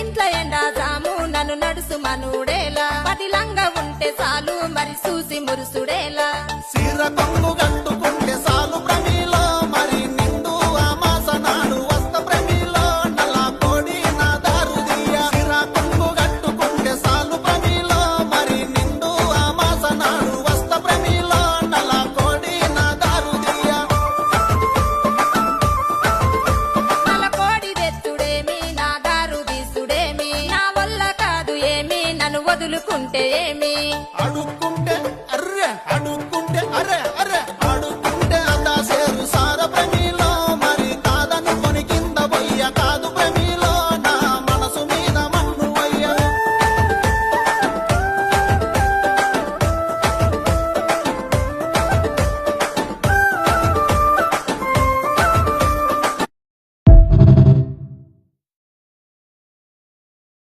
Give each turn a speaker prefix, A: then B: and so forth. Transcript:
A: ఇంట్లో ఎండా జాము నన్ను నడుసు మనుడేలా పదిలంగా ఉంటే చాలు మరి చూసి మురుసుడేలా
B: సీర కొంగు కట్టుకుంటే సాలు ప్రమిలో మరి నిండు అమాస నాడు వస్త ప్రమిలో నల్ల కోడి నా దారుదియ సీర కొంగు కట్టుకుంటే సాలు ప్రమిలో మరి నిండు అమాస నాడు వస్త ప్రమిలో నల్ల కోడి నా దారుదియ
A: నల్ల కోడి తెచ్చుడేమి నా దారు తీసుడేమి నా వల్ల కాదు ఏమి నన్ను వదులుకుంటే ఏమి
B: అడుక్కుంటే